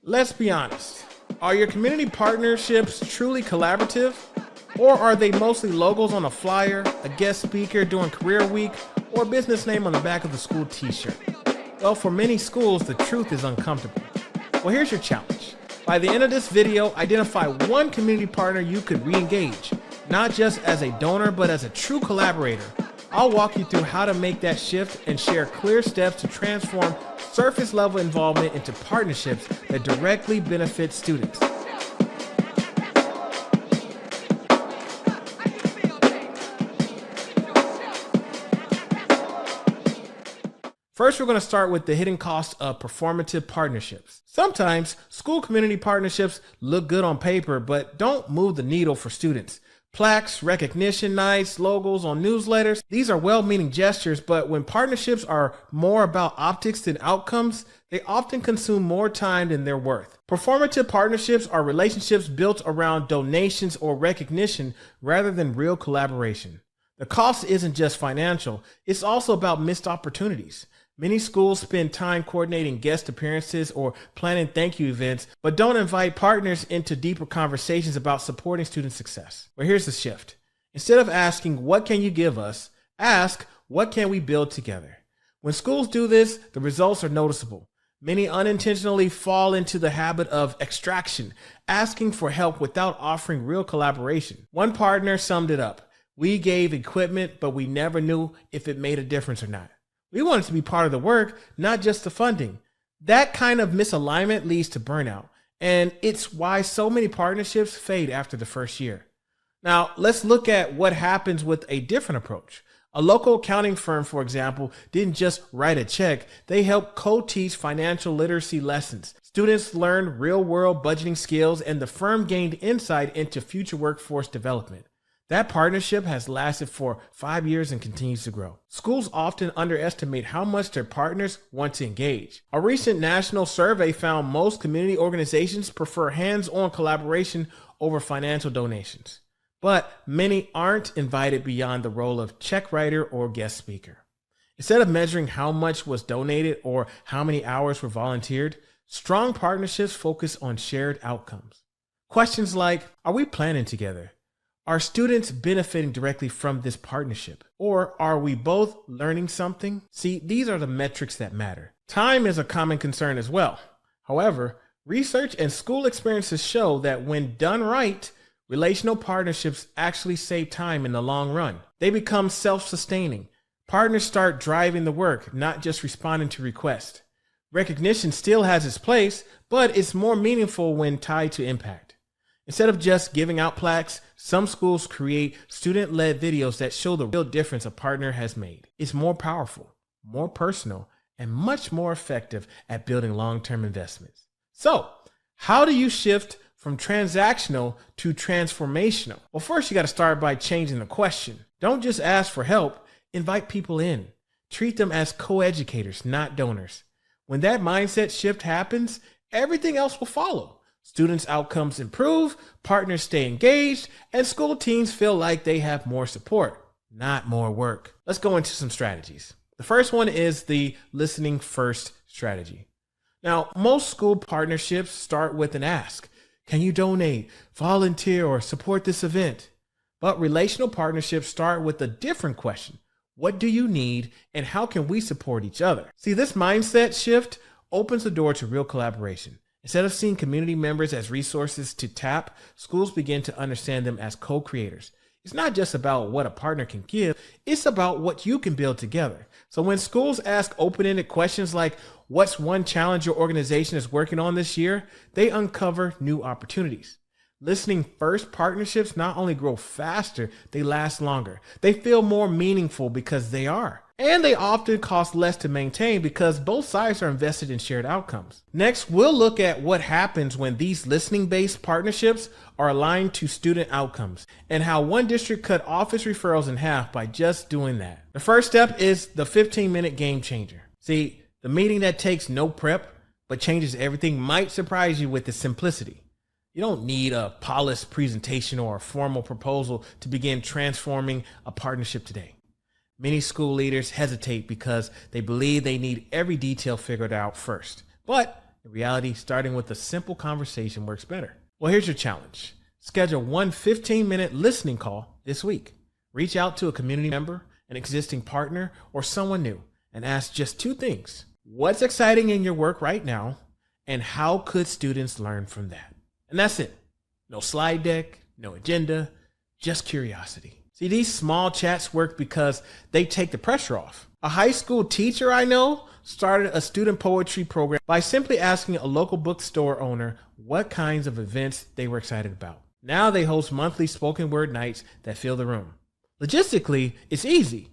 Let's be honest. Are your community partnerships truly collaborative? Or are they mostly logos on a flyer, a guest speaker during career week, or a business name on the back of the school t-shirt? Well, for many schools, the truth is uncomfortable. Well, here's your challenge. By the end of this video, identify one community partner you could re-engage, not just as a donor, but as a true collaborator. I'll walk you through how to make that shift and share clear steps to transform surface level involvement into partnerships that directly benefit students. First, we're going to start with the hidden cost of performative partnerships. Sometimes school community partnerships look good on paper, but don't move the needle for students. Plaques, recognition nights, logos on newsletters, these are well-meaning gestures, but when partnerships are more about optics than outcomes, they often consume more time than they're worth. Performative partnerships are relationships built around donations or recognition rather than real collaboration. The cost isn't just financial, it's also about missed opportunities. Many schools spend time coordinating guest appearances or planning thank you events, but don't invite partners into deeper conversations about supporting student success. Well, here's the shift. Instead of asking, what can you give us? Ask, what can we build together? When schools do this, the results are noticeable. Many unintentionally fall into the habit of extraction, asking for help without offering real collaboration. One partner summed it up. We gave equipment, but we never knew if it made a difference or not. We wanted to be part of the work, not just the funding. That kind of misalignment leads to burnout, and it's why so many partnerships fade after the first year. Now, let's look at what happens with a different approach. A local accounting firm, for example, didn't just write a check. They helped co-teach financial literacy lessons. Students learned real-world budgeting skills, and the firm gained insight into future workforce development. That partnership has lasted for 5 years and continues to grow. Schools often underestimate how much their partners want to engage. A recent national survey found most community organizations prefer hands-on collaboration over financial donations. But many aren't invited beyond the role of check writer or guest speaker. Instead of measuring how much was donated or how many hours were volunteered, strong partnerships focus on shared outcomes. Questions like, are we planning together? Are students benefiting directly from this partnership? Or are we both learning something? See, these are the metrics that matter. Time is a common concern as well. However, research and school experiences show that when done right, relational partnerships actually save time in the long run. They become self-sustaining. Partners start driving the work, not just responding to requests. Recognition still has its place, but it's more meaningful when tied to impact. Instead of just giving out plaques, some schools create student-led videos that show the real difference a partner has made. It's more powerful, more personal, and much more effective at building long-term investments. So, how do you shift from transactional to transformational? Well, first you got to start by changing the question. Don't just ask for help, invite people in. Treat them as coeducators, not donors. When that mindset shift happens, everything else will follow. Students' outcomes improve, partners stay engaged, and school teams feel like they have more support, not more work. Let's go into some strategies. The first one is the listening first strategy. Now, most school partnerships start with an ask. Can you donate, volunteer, or support this event? But relational partnerships start with a different question. What do you need, and how can we support each other? See, this mindset shift opens the door to real collaboration. Instead of seeing community members as resources to tap, schools begin to understand them as co-creators. It's not just about what a partner can give, it's about what you can build together. So when schools ask open-ended questions like, what's one challenge your organization is working on this year? They uncover new opportunities. Listening first partnerships not only grow faster, they last longer. They feel more meaningful because they are. And they often cost less to maintain because both sides are invested in shared outcomes. Next, we'll look at what happens when these listening-based partnerships are aligned to student outcomes and how one district cut office referrals in half by just doing that. The first step is the 15-minute game changer. See, the meeting that takes no prep but changes everything might surprise you with its simplicity. You don't need a polished presentation or a formal proposal to begin transforming a partnership today. Many school leaders hesitate because they believe they need every detail figured out first. But In reality, starting with a simple conversation works better. Well, here's your challenge. Schedule one 15-minute listening call this week. Reach out to a community member, an existing partner, or someone new and ask just two things. What's exciting in your work right now, and how could students learn from that? And that's it. No slide deck, no agenda, just curiosity. See, these small chats work because they take the pressure off. A high school teacher I know started a student poetry program by simply asking a local bookstore owner what kinds of events they were excited about. Now they host monthly spoken word nights that fill the room. Logistically, it's easy.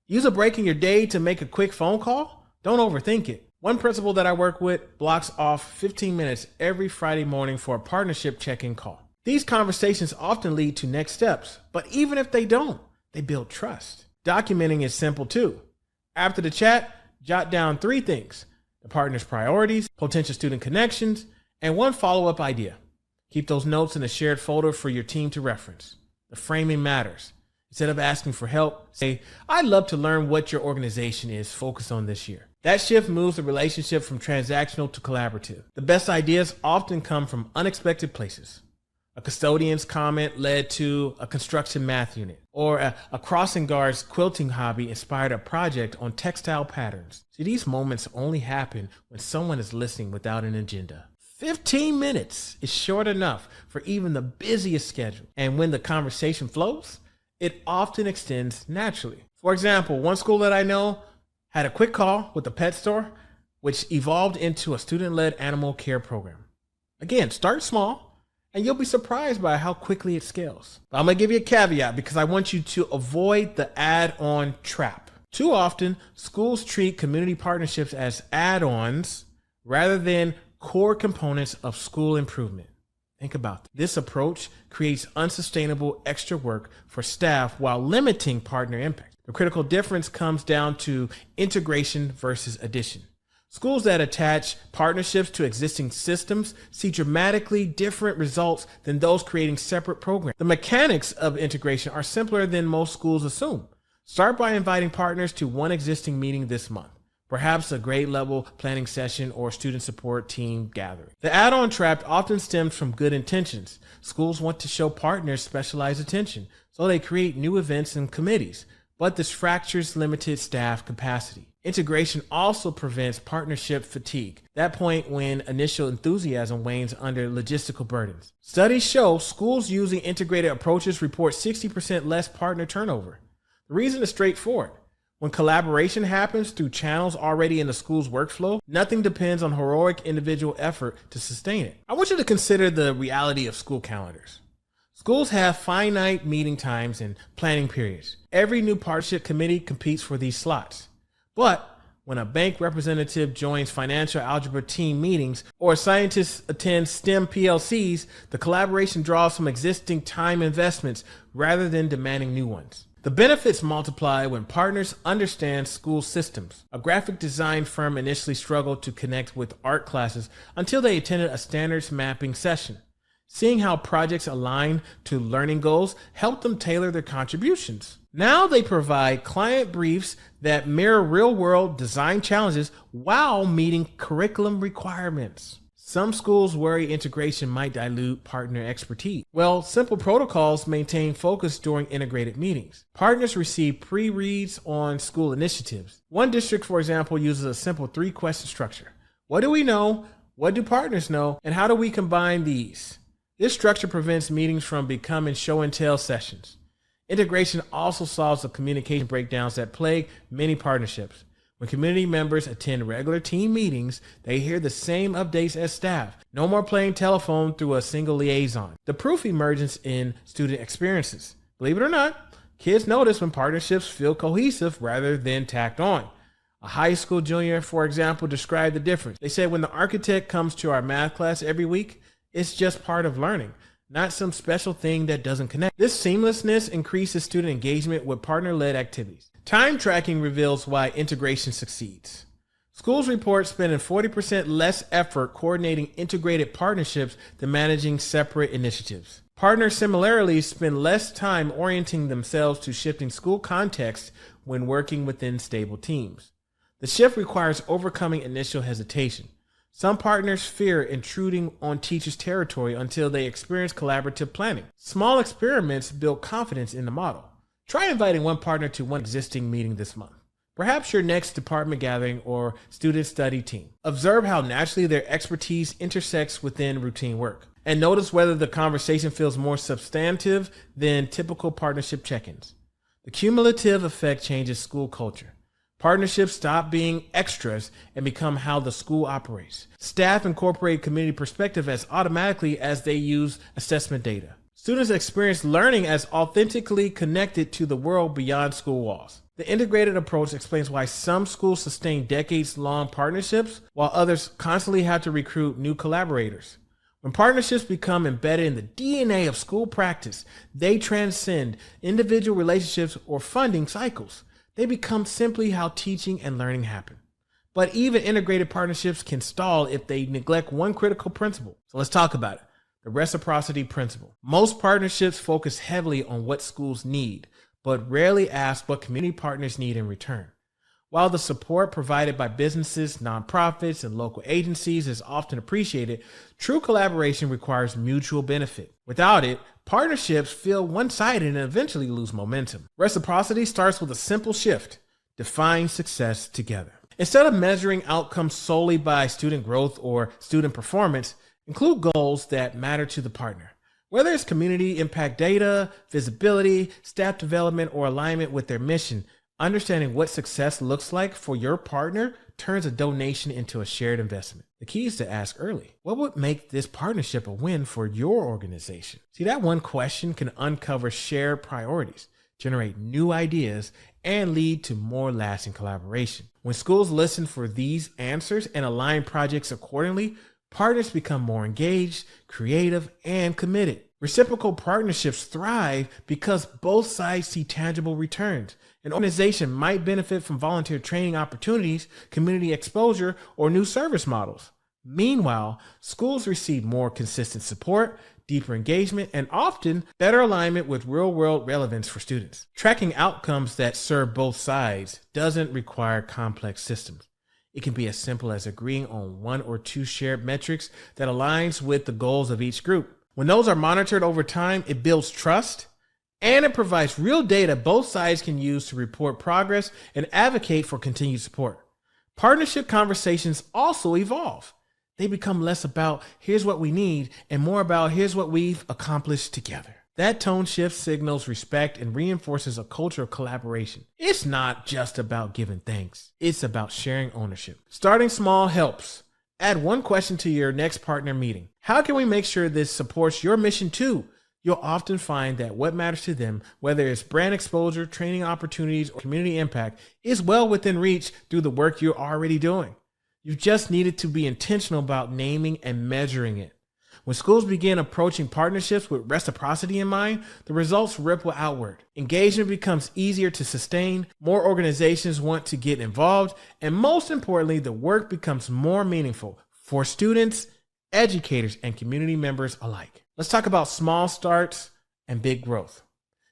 Use a break in your day to make a quick phone call. Don't overthink it. One principal that I work with blocks off 15 minutes every Friday morning for a partnership check-in call. These conversations often lead to next steps, but even if they don't, they build trust. Documenting is simple too. After the chat, jot down three things: the partner's priorities, potential student connections, and one follow-up idea. Keep those notes in a shared folder for your team to reference. The framing matters. Instead of asking for help, say, "I'd love to learn what your organization is focused on this year." That shift moves the relationship from transactional to collaborative. The best ideas often come from unexpected places. A custodian's comment led to a construction math unit, or a crossing guard's quilting hobby inspired a project on textile patterns. See, these moments only happen when someone is listening without an agenda. 15 minutes is short enough for even the busiest schedule. And when the conversation flows, it often extends naturally. For example, one school that I know had a quick call with the pet store, which evolved into a student-led animal care program. Again, start small, and you'll be surprised by how quickly it scales. But I'm gonna give you a caveat because I want you to avoid the add-on trap. Too often, schools treat community partnerships as add-ons rather than core components of school improvement. Think about that. This approach creates unsustainable extra work for staff while limiting partner impact. The critical difference comes down to integration versus addition. Schools that attach partnerships to existing systems see dramatically different results than those creating separate programs. The mechanics of integration are simpler than most schools assume. Start by inviting partners to one existing meeting this month, perhaps a grade level planning session or student support team gathering. The add-on trap often stems from good intentions. Schools want to show partners specialized attention, so they create new events and committees, but this fractures limited staff capacity. Integration also prevents partnership fatigue, that point when initial enthusiasm wanes under logistical burdens. Studies show schools using integrated approaches report 60% less partner turnover. The reason is straightforward. When collaboration happens through channels already in the school's workflow, nothing depends on heroic individual effort to sustain it. I want you to consider the reality of school calendars. Schools have finite meeting times and planning periods. Every new partnership committee competes for these slots. But when a bank representative joins financial algebra team meetings or a scientist attends STEM PLCs, the collaboration draws from existing time investments rather than demanding new ones. The benefits multiply when partners understand school systems. A graphic design firm initially struggled to connect with art classes until they attended a standards mapping session. Seeing how projects align to learning goals helped them tailor their contributions. Now they provide client briefs that mirror real-world design challenges while meeting curriculum requirements. Some schools worry integration might dilute partner expertise. Well, simple protocols maintain focus during integrated meetings. Partners receive pre-reads on school initiatives. One district, for example, uses a simple 3-question structure. What do we know? What do partners know? And how do we combine these? This structure prevents meetings from becoming show-and-tell sessions. Integration also solves the communication breakdowns that plague many partnerships. When community members attend regular team meetings, they hear the same updates as staff. No more playing telephone through a single liaison. The proof emerges in student experiences. Believe it or not, kids notice when partnerships feel cohesive rather than tacked on. A high school junior, for example, described the difference. They said, when the architect comes to our math class every week, it's just part of learning, not some special thing that doesn't connect. This seamlessness increases student engagement with partner-led activities. Time tracking reveals why integration succeeds. Schools report spending 40% less effort coordinating integrated partnerships than managing separate initiatives. Partners similarly spend less time orienting themselves to shifting school context when working within stable teams. The shift requires overcoming initial hesitation. Some partners fear intruding on teachers' territory until they experience collaborative planning. Small experiments build confidence in the model. Try inviting one partner to one existing meeting this month. Perhaps your next department gathering or student study team. Observe how naturally their expertise intersects within routine work. And notice whether the conversation feels more substantive than typical partnership check-ins. The cumulative effect changes school culture. Partnerships stop being extras and become how the school operates. Staff incorporate community perspective as automatically as they use assessment data. Students experience learning as authentically connected to the world beyond school walls. The integrated approach explains why some schools sustain decades-long partnerships while others constantly have to recruit new collaborators. When partnerships become embedded in the DNA of school practice, they transcend individual relationships or funding cycles. They become simply how teaching and learning happen. But even integrated partnerships can stall if they neglect one critical principle. So let's talk about it. The reciprocity principle. Most partnerships focus heavily on what schools need, but rarely ask what community partners need in return. While the support provided by businesses, nonprofits, and local agencies is often appreciated, true collaboration requires mutual benefit. Without it, partnerships feel one-sided and eventually lose momentum. Reciprocity starts with a simple shift: define success together. Instead of measuring outcomes solely by student growth or student performance, include goals that matter to the partner. Whether it's community impact data, visibility, staff development, or alignment with their mission, understanding what success looks like for your partner turns a donation into a shared investment. The key is to ask early. What would make this partnership a win for your organization? See, that one question can uncover shared priorities, generate new ideas, and lead to more lasting collaboration. When schools listen for these answers and align projects accordingly, partners become more engaged, creative, and committed. Reciprocal partnerships thrive because both sides see tangible returns. An organization might benefit from volunteer training opportunities, community exposure, or new service models. Meanwhile, schools receive more consistent support, deeper engagement, and often better alignment with real-world relevance for students. Tracking outcomes that serve both sides doesn't require complex systems. It can be as simple as agreeing on one or two shared metrics that aligns with the goals of each group. When those are monitored over time, it builds trust and it provides real data both sides can use to report progress and advocate for continued support. Partnership conversations also evolve. They become less about here's what we need and more about here's what we've accomplished together. That tone shift signals respect and reinforces a culture of collaboration. It's not just about giving thanks. It's about sharing ownership. Starting small helps. Add one question to your next partner meeting. How can we make sure this supports your mission too? You'll often find that what matters to them, whether it's brand exposure, training opportunities, or community impact, is well within reach through the work you're already doing. You just needed to be intentional about naming and measuring it. When schools begin approaching partnerships with reciprocity in mind, the results ripple outward. Engagement becomes easier to sustain, more organizations want to get involved, and most importantly, the work becomes more meaningful for students, educators, and community members alike. Let's talk about small starts and big growth.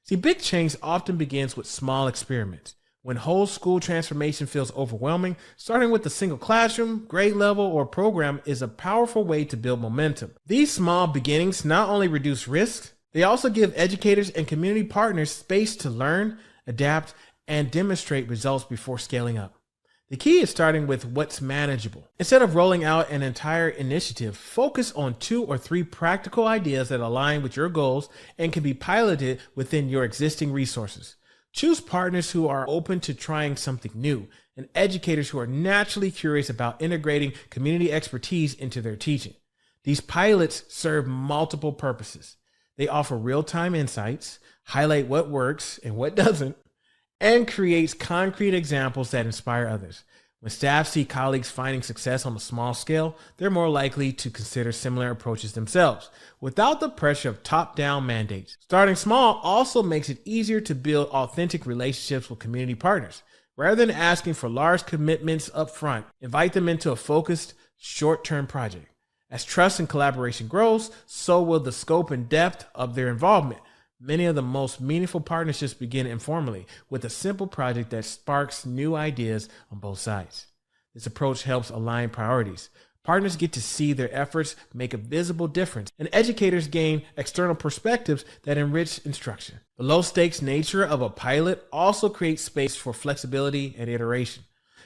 See, big change often begins with small experiments. When whole school transformation feels overwhelming, starting with a single classroom, grade level, or program is a powerful way to build momentum. These small beginnings not only reduce risks, they also give educators and community partners space to learn, adapt, and demonstrate results before scaling up. The key is starting with what's manageable. Instead of rolling out an entire initiative, focus on 2 or 3 practical ideas that align with your goals and can be piloted within your existing resources. Choose partners who are open to trying something new and educators who are naturally curious about integrating community expertise into their teaching. These pilots serve multiple purposes. They offer real-time insights, highlight what works and what doesn't, and creates concrete examples that inspire others. When staff see colleagues finding success on a small scale, they're more likely to consider similar approaches themselves, without the pressure of top-down mandates. Starting small also makes it easier to build authentic relationships with community partners. Rather than asking for large commitments up front, invite them into a focused, short-term project. As trust and collaboration grows, so will the scope and depth of their involvement. Many of the most meaningful partnerships begin informally with a simple project that sparks new ideas on both sides. This approach helps align priorities. Partners get to see their efforts make a visible difference, and educators gain external perspectives that enrich instruction. The low-stakes nature of a pilot also creates space for flexibility and iteration.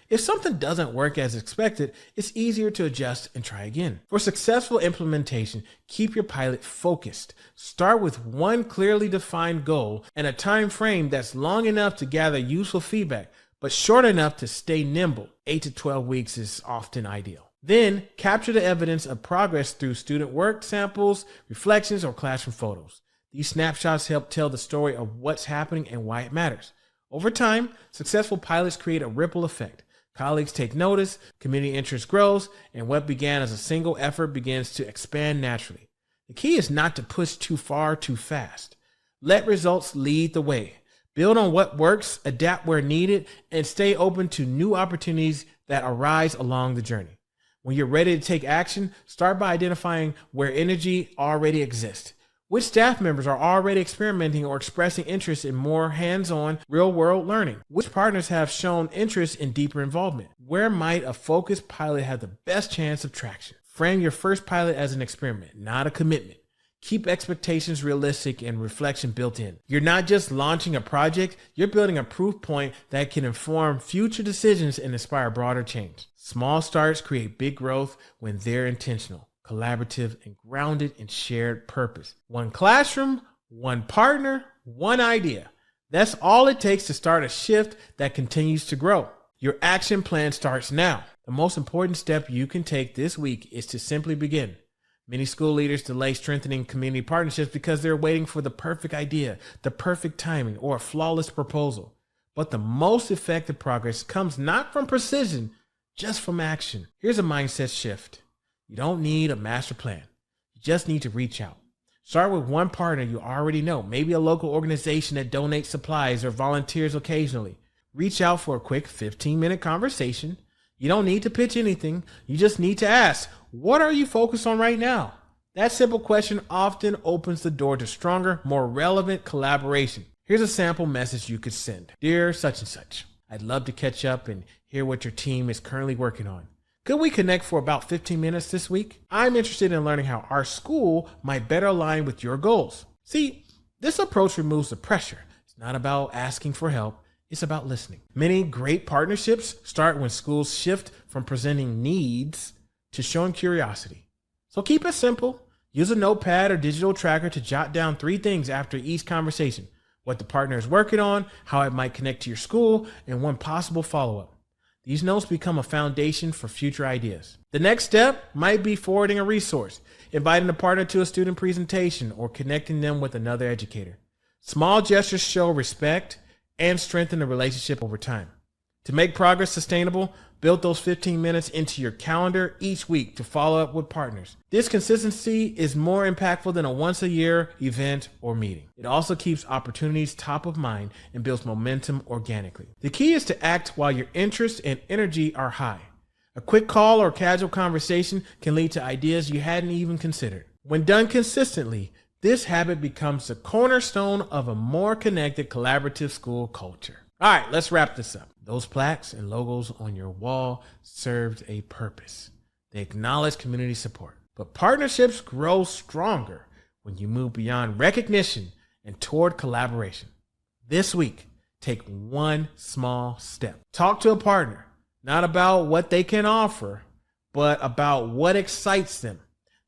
If something doesn't work as expected, it's easier to adjust and try again. For successful implementation, keep your pilot focused. Start with one clearly defined goal and a time frame that's long enough to gather useful feedback, but short enough to stay nimble. 8 to 12 weeks is often ideal. Then, capture the evidence of progress through student work samples, reflections, or classroom photos. These snapshots help tell the story of what's happening and why it matters. Over time, successful pilots create a ripple effect. Colleagues take notice, community interest grows, and what began as a single effort begins to expand naturally. The key is not to push too far too fast. Let results lead the way. Build on what works, adapt where needed, and stay open to new opportunities that arise along the journey. When you're ready to take action, start by identifying where energy already exists. Which staff members are already experimenting or expressing interest in more hands-on, real-world learning? Which partners have shown interest in deeper involvement? Where might a focused pilot have the best chance of traction? Frame your first pilot as an experiment, not a commitment. Keep expectations realistic and reflection built in. You're not just launching a project, you're building a proof point that can inform future decisions and inspire broader change. Small starts create big growth when they're intentional, collaborative, and grounded in shared purpose. One classroom, one partner, one idea. That's all it takes to start a shift that continues to grow. Your action plan starts now. The most important step you can take this week is to simply begin. Many school leaders delay strengthening community partnerships because they're waiting for the perfect idea, the perfect timing, or a flawless proposal. But the most effective progress comes not from precision, just from action. Here's a mindset shift. You don't need a master plan. You just need to reach out. Start with one partner you already know, maybe a local organization that donates supplies or volunteers occasionally. Reach out for a quick 15-minute conversation. You don't need to pitch anything. You just need to ask, what are you focused on right now? That simple question often opens the door to stronger, more relevant collaboration. Here's a sample message you could send. Dear such and such, I'd love to catch up and hear what your team is currently working on. Could we connect for about 15 minutes this week? I'm interested in learning how our school might better align with your goals. See, this approach removes the pressure. It's not about asking for help. It's about listening. Many great partnerships start when schools shift from presenting needs to showing curiosity. So keep it simple. Use a notepad or digital tracker to jot down 3 things after each conversation: what the partner is working on, how it might connect to your school, and one possible follow-up. These notes become a foundation for future ideas. The next step might be forwarding a resource, inviting a partner to a student presentation, or connecting them with another educator. Small gestures show respect and strengthen the relationship over time. To make progress sustainable, build those 15 minutes into your calendar each week to follow up with partners. This consistency is more impactful than a once-a-year event or meeting. It also keeps opportunities top of mind and builds momentum organically. The key is to act while your interest and energy are high. A quick call or casual conversation can lead to ideas you hadn't even considered. When done consistently, this habit becomes the cornerstone of a more connected, collaborative school culture. All right, let's wrap this up. Those plaques and logos on your wall served a purpose. They acknowledge community support. But partnerships grow stronger when you move beyond recognition and toward collaboration. This week, take one small step. Talk to a partner, not about what they can offer, but about what excites them.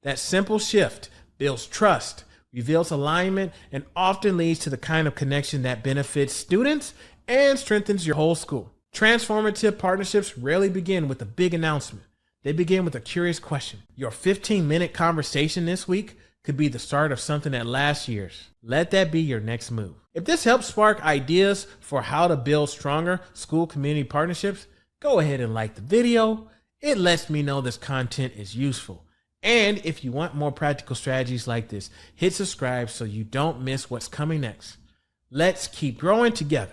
That simple shift builds trust, reveals alignment, and often leads to the kind of connection that benefits students and strengthens your whole school. Transformative partnerships rarely begin with a big announcement. They begin with a curious question. Your 15-minute conversation this week could be the start of something that lasts years. Let that be your next move. If this helps spark ideas for how to build stronger school community partnerships, go ahead and like the video. It lets me know this content is useful. And if you want more practical strategies like this, hit subscribe so you don't miss what's coming next. Let's keep growing together.